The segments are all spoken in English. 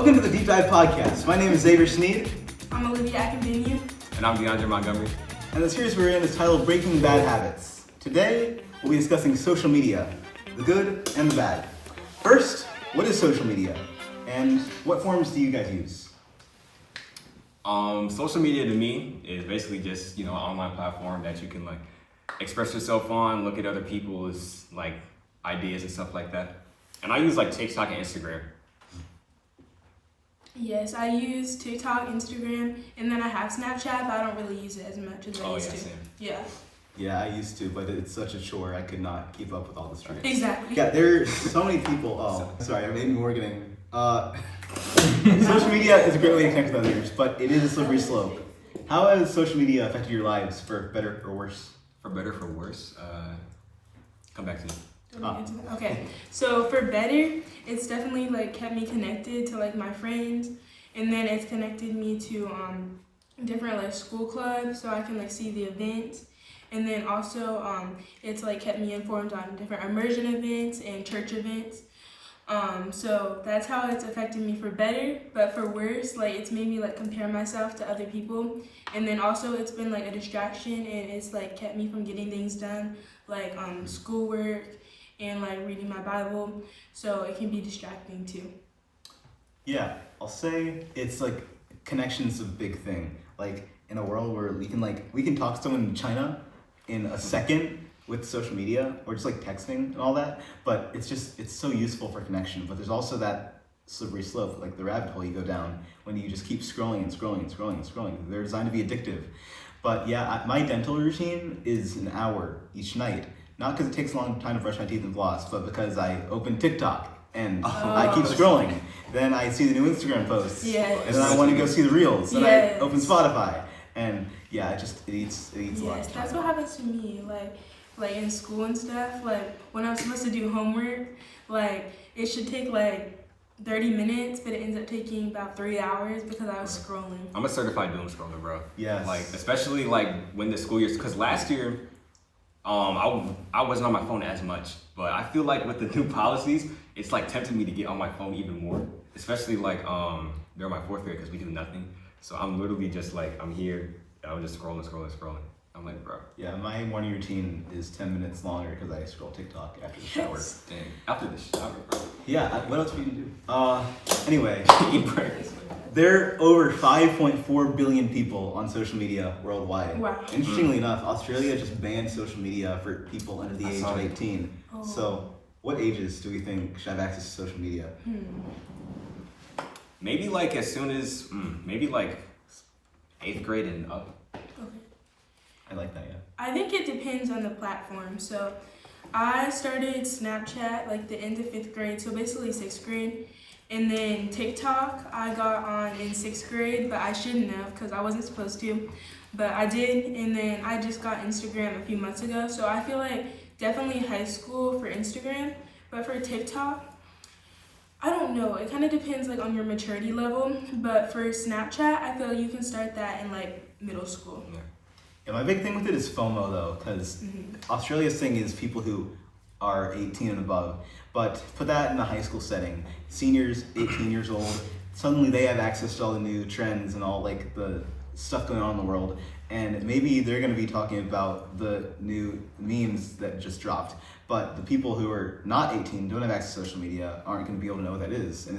Welcome to the Deep Dive Podcast. My name is Xavier Sneed. I'm Olivia Akindinu. And I'm DeAndre Montgomery. And the series we're in is titled Breaking Bad Habits. Today, we'll be discussing social media, the good and the bad. First, what is social media? And what forms do you guys use? Social media to me is basically just, an online platform that you can express yourself on, look at other people's ideas and stuff like that. And I use TikTok and Instagram. Yes, I use TikTok, Instagram, and then I have Snapchat, but I don't really use it as much as I used to. Same. Yeah. Yeah, I used to, but it's such a chore. I could not keep up with all the streams. Exactly. Yeah, there are so many people. Oh, sorry, I made more getting. Social media is a great way to connect with others, but it is a slippery slope. How has social media affected your lives, for better or worse? For better, for worse, come back to me. Okay, so for better, it's definitely kept me connected to my friends, and then it's connected me to different school clubs, so I can see the events, and then also it's kept me informed on different immersion events and church events. So that's how it's affected me for better, but for worse, it's made me compare myself to other people, and then also it's been a distraction, and it's kept me from getting things done, schoolwork and reading my Bible, so it can be distracting too. Yeah, I'll say it's connection's a big thing. In a world where we can talk to someone in China in a second with social media or just texting and all that, but it's so useful for connection. But there's also that slippery slope, the rabbit hole you go down when you just keep scrolling and scrolling and scrolling and scrolling. They're designed to be addictive. But yeah, my dental routine is an hour each night. Not because it takes a long time to brush my teeth and floss, but because I open TikTok and I keep scrolling. Then I see the new Instagram posts, and then I want to go see the reels. Then I open Spotify, and yeah, it eats a lot of time. Yes, that's what happens to me. In school and stuff. When I'm supposed to do homework, it should take 30 minutes, but it ends up taking about 3 hours because I was scrolling. I'm a certified doom scroller, bro. Yes. Especially when the school years, because last year, I wasn't on my phone as much, but I feel with the new policies, it's tempting me to get on my phone even more, especially during my fourth grade because we do nothing. So I'm literally just I'm here, I'm just scrolling. I'm bro. Yeah, my morning routine is 10 minutes longer because I scroll TikTok after the shower. Dang. After the shower, bro. Yeah, what else we can do? Anyway, Eat breakfast. there are over 5.4 billion people on social media worldwide. Wow. Interestingly enough, Australia just banned social media for people under the age of 18. Oh. So, what ages do we think should have access to social media? Maybe as soon as, maybe 8th grade and up. Okay. I like that, yeah. I think it depends on the platform. So I started Snapchat the end of 5th grade, so basically 6th grade. And then TikTok I got on in 6th grade, but I shouldn't have because I wasn't supposed to. But I did, and then I just got Instagram a few months ago. So I feel definitely high school for Instagram, but for TikTok, I don't know. It kind of depends on your maturity level. But for Snapchat, I feel you can start that in middle school. Yeah, my big thing with it is FOMO though, because Australia's thing is people who are 18 and above. But put that in a high school setting. Seniors, 18 years old, suddenly they have access to all the new trends and all the stuff going on in the world. And maybe they're going to be talking about the new memes that just dropped. But the people who are not 18, don't have access to social media, aren't going to be able to know what that is. And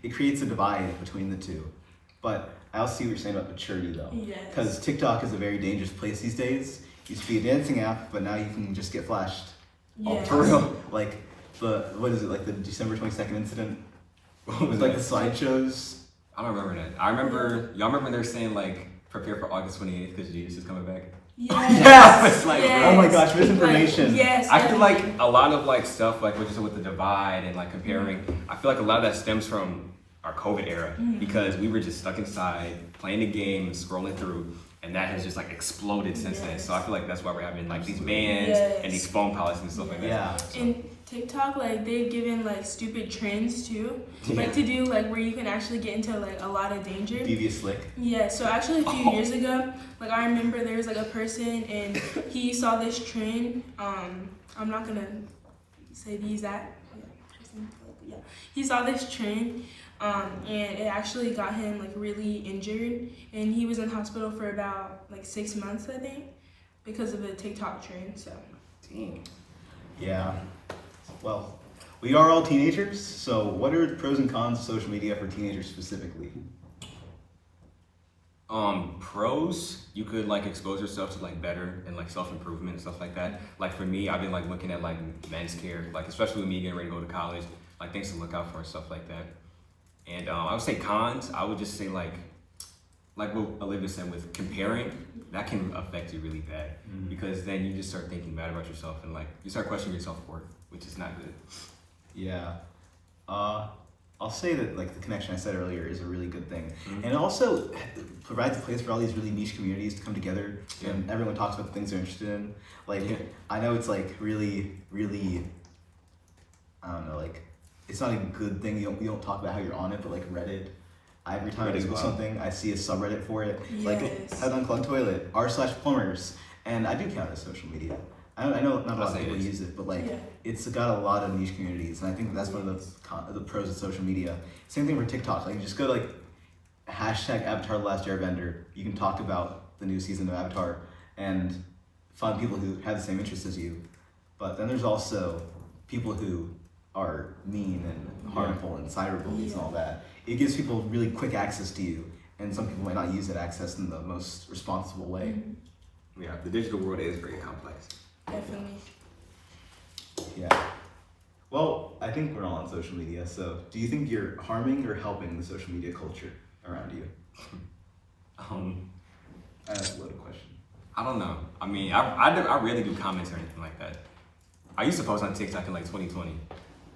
it creates a divide between the two. But I also see what you're saying about maturity though. Yes. Because TikTok is a very dangerous place these days. It used to be a dancing app, but now you can just get flashed. Yes. For real. The December 22nd incident? With the slideshows. I don't remember that. Y'all remember they're saying prepare for August 28th because Jesus is coming back? Yes. Yes! Oh my gosh, misinformation. Yes. I feel a lot of stuff what you said with the divide and comparing, I feel a lot of that stems from our COVID era because we were just stuck inside playing the game and scrolling through, and that has just exploded since then. So I feel that's why we're having these bans and these phone policies and stuff like that. Yeah. So. And TikTok, they've given stupid trends too, to do where you can actually get into a lot of danger. Devious slick. Yeah. So actually a few years ago, I remember there was a person and he saw this trend. I'm not gonna say the exact. He saw this trend and it actually got him like really injured, and he was in the hospital for about like 6 months, I think, because of a TikTok trend. So. Dang. Yeah. Well, we are all teenagers, so what are the pros and cons of social media for teenagers specifically? Pros, you could like expose yourself to like better and like self-improvement and stuff like that. Like for me, I've been like looking at like men's care, like especially with me getting ready to go to college, like things to look out for and stuff like that. And I would say cons, I would just say like what Olivia said with comparing, that can affect you really bad because then you just start thinking bad about yourself and like you start questioning your self-worth, which is not good. Yeah. I'll say that like the connection I said earlier is a really good thing. And it also provides a place for all these really niche communities to come together and everyone talks about the things they're interested in. Like, I know it's like really, really, I don't know, like, it's not a good thing. You don't talk about how you're on it, but like Reddit, every time I Google something, I see a subreddit for it. Yes. Like, how to unclog toilet, r/plumbers. And I do count it as social media. I know not a lot of people use it, but like it's got a lot of niche communities, and I think that's one of the pros of social media. Same thing for TikTok. Like you just go to like hashtag Avatar The Last Airbender. You can talk about the new season of Avatar and find people who have the same interests as you. But then there's also people who are mean and harmful and cyberbullies and all that. It gives people really quick access to you, and some people might not use that access in the most responsible way. Yeah, the digital world is very complex. Definitely. Yeah. Well, I think we're all on social media, so do you think you're harming or helping the social media culture around you? That's a loaded question. I don't know. I mean, I rarely do comments or anything like that. I used to post on TikTok in like 2020,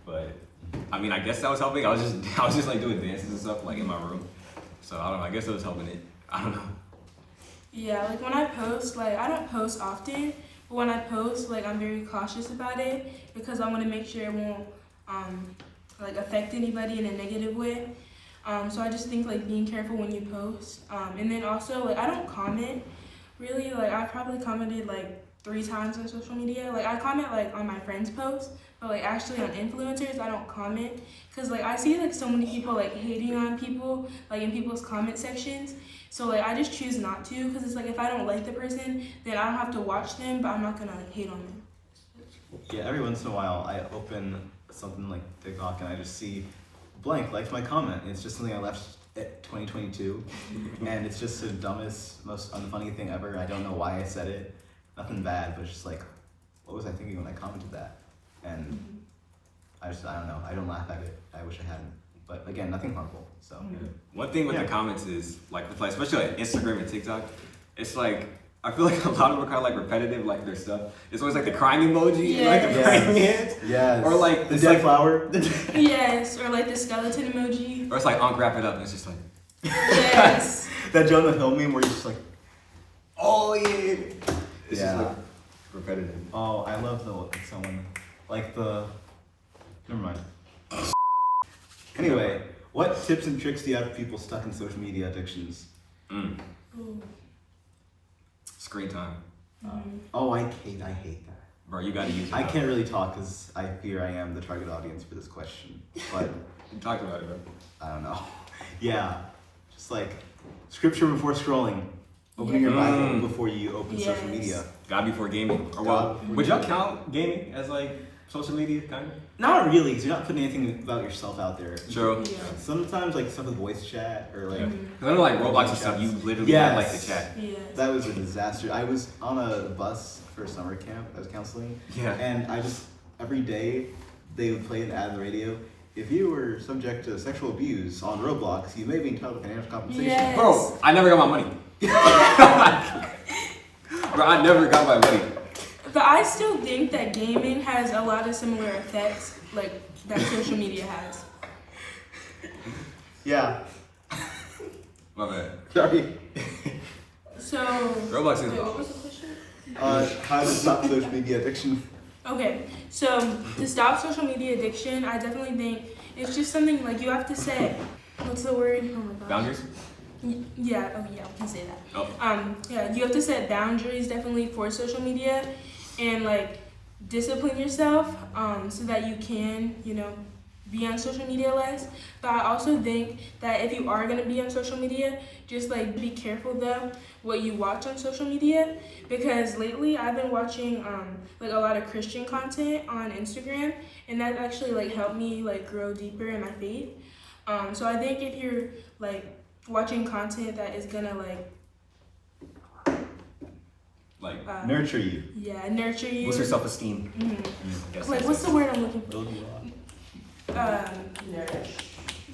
but I mean, I guess that was helping. I was just like doing dances and stuff like in my room. So I don't know. I guess it was helping it. I don't know. Yeah, like when I post, like I don't post often, but when I post, like I'm very cautious about it because I want to make sure it won't like affect anybody in a negative way. So I just think like being careful when you post. And then also like I don't comment really. Like I probably commented like 3 times on social media. Like I comment like on my friends' posts, but like actually on influencers I don't comment because like I see like so many people like hating on people like in people's comment sections. So like I just choose not to because it's like if I don't like the person, then I don't have to watch them, but I'm not gonna like hate on them. Yeah, every once in a while I open something like TikTok and I just see blank likes my comment. It's just something I left at 2022 and it's just the dumbest, most unfunny thing ever. I don't know why I said it. Nothing bad, but it's just like, what was I thinking when I commented that? And I don't know. I don't laugh at it. I wish I hadn't. But again, nothing harmful. So One thing with the comments is like with like especially like Instagram and TikTok, it's like I feel like a lot of them are kind of like repetitive, like their stuff. It's always like the crying emoji and like the crying hands. Yes. Or like the dead flower. Yes, or like the skeleton emoji. Or it's like wrap it up and it's just like Yes. That Jonah Hill meme where you're just like, oh yeah. It's just like repetitive. Oh, I love someone like the. Never mind. Anyway, what tips and tricks do you have for people stuck in social media addictions? Ooh. Screen time. Oh, I hate that. Bro, you gotta use it. I can't really talk because I fear I am the target audience for this question. But You talked about it, bro. I don't know. Yeah, just like scripture before scrolling, opening your Bible before you open social media. God before gaming. Or well, would y'all count gaming as like social media kind of? Not really, because you're not putting anything about yourself out there. True. Yeah. Sometimes like stuff with voice chat or like. Because I know like Roblox and stuff, you literally have like the chat. Yes. That was a disaster. I was on a bus for summer camp. I was counseling. Yeah. And I just every day they would play an ad on the radio. If you were subject to sexual abuse on Roblox, you may be entitled to financial compensation. Yes. Bro, I never got my money. Bro, I never got my money. But I still think that gaming has a lot of similar effects like that social media has. Yeah. My bad. Sorry. So Roblox is. wait, what was the question? How to stop social media addiction? Okay, so to stop social media addiction, I definitely think it's just something like you have to set. What's the word? Oh my gosh. Boundaries? Yeah. Oh yeah, we can say that. Oh. Yeah, you have to set boundaries definitely for social media, and like discipline yourself, so that you can, be on social media less. But I also think that if you are gonna be on social media, just like be careful though what you watch on social media, because lately I've been watching like a lot of Christian content on Instagram, and that actually like helped me like grow deeper in my faith. So I think if you're like watching content that is gonna nurture you. Yeah, nurture you. Boost your self-esteem. Like what's the word I'm looking for? Build you up. Nourish.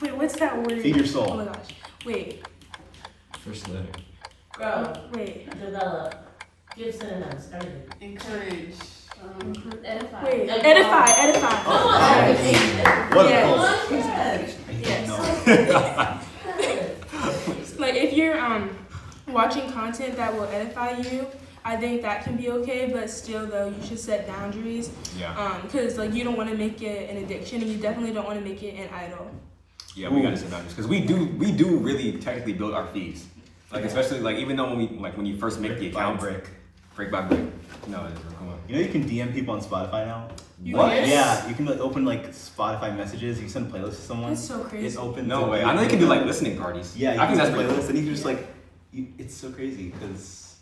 Wait, what's that word? Feed your soul. Oh my gosh. Wait. First letter. Grow. Wait. Develop. Give synonyms. Everything. Encourage. Edify. Wait. Edify. Come on. What Yes. a pulse. Yes. Like if you're watching content that will edify you, I think that can be okay, but still though you should set boundaries. Yeah. Because like you don't want to make it an addiction, and you definitely don't want to make it an idol. Yeah, we gotta set boundaries because we do really technically build our feeds. Like especially like even though when you first make the account, brick by brick. No, come on. You know you can DM people on Spotify now. What? Yeah, you can like open like Spotify messages. You can send a playlist to someone. That's so crazy. It opens. No up way. like- I know you can do like listening parties. Yeah, you I can think send that's a pretty playlist, cool. and you can just like. It's so crazy because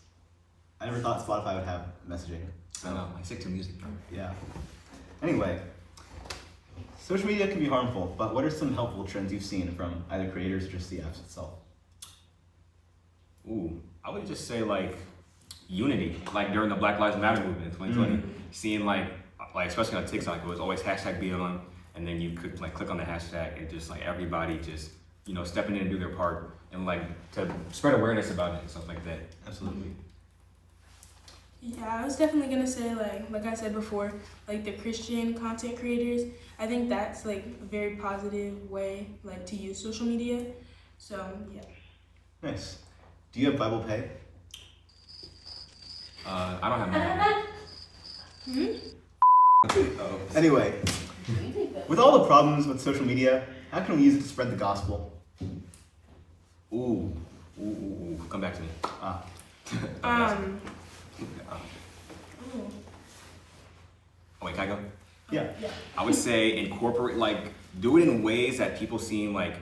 I never thought Spotify would have messaging. I know. I stick to music. Yeah. Anyway, social media can be harmful, but what are some helpful trends you've seen from either creators or just the apps itself? Ooh, I would just say like unity, like during the Black Lives Matter movement in 2020, seeing like especially on TikTok, it was always hashtag BLM, and then you could like click on the hashtag and just like everybody just stepping in and do their part and like to spread awareness about it and stuff like that. Absolutely. Yeah, I was definitely gonna say like I said before, like the Christian content creators. I think that's like a very positive way like to use social media. So yeah. Nice. Do you have Bible Pay? I don't have money. Oh. Anyway, with all the problems with social media, how can we use it to spread the gospel? Ooh. Come back to me. Ooh. Oh wait, can I go? Yeah. I would say incorporate do it in ways that people seem like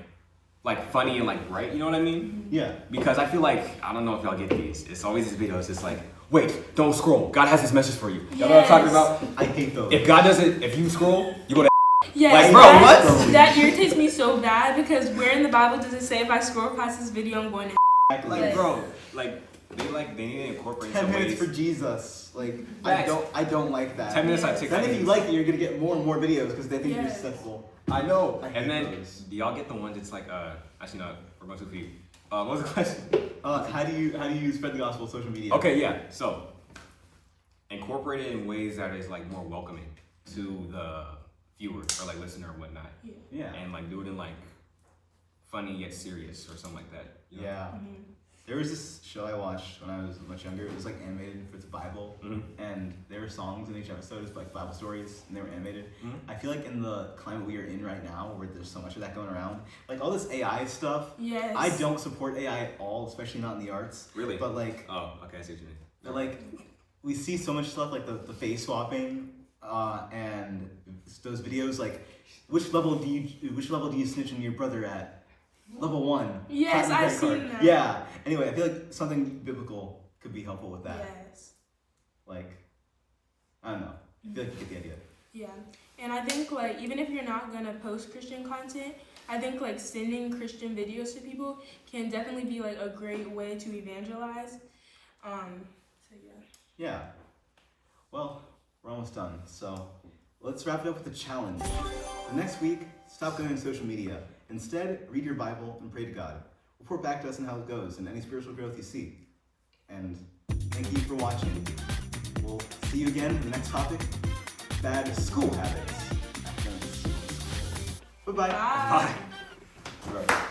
funny and like bright, you know what I mean? Yeah. Because I feel like, I don't know if y'all get these, it's always these videos, it's like, wait, don't scroll, God has this message for you. Y'all know what I'm talking about? I hate those. If God doesn't, if you scroll, you go to Yes, Like, bro, what? That irritates me so bad, because where in the Bible does it say if I scroll past this video I'm going to Exactly. like, bro, they need to incorporate 10 some minutes ways. for Jesus. Like Facts. I don't like that. 10 minutes on TikTok. Then if you like it, you're gonna get more and more videos because they think you're Yes. successful. I know. I hate And then, those. do y'all get the ones that's like, actually no, we're going too deep. What was the question? How do you spread the gospel on social media? Okay, yeah. So incorporate it in ways that is like more welcoming to the viewer or like listener or whatnot, Yeah. and like do it in like funny yet serious or something like that. You know? Yeah. There was this show I watched when I was much younger. It was like animated for the Bible, and there were songs in each episode. It was like Bible stories, and they were animated. I feel like in the climate we are in right now, where there's so much of that going around, like all this AI stuff. Yes. I don't support AI at all, especially not in the arts. Really? But like, Oh, okay, I see what you mean. but like, we see so much stuff like the face swapping, and those videos. Like, which level do you snitch on your brother at? Level 1. Yes, Platinum I've credit seen card. that. Yeah. Anyway, I feel like something biblical could be helpful with that. Yes. Like, I don't know. I feel like you get the idea. Yeah. And I think like even if you're not gonna post Christian content, I think like sending Christian videos to people can definitely be like a great way to evangelize. So yeah. Yeah. Well, we're almost done. So let's wrap it up with a challenge. The next week, stop going on social media. Instead, read your Bible and pray to God. Report back to us on how it goes and any spiritual growth you see. And thank you for watching. We'll see you again in the next topic, bad school habits. Bye-bye. Bye. Bye.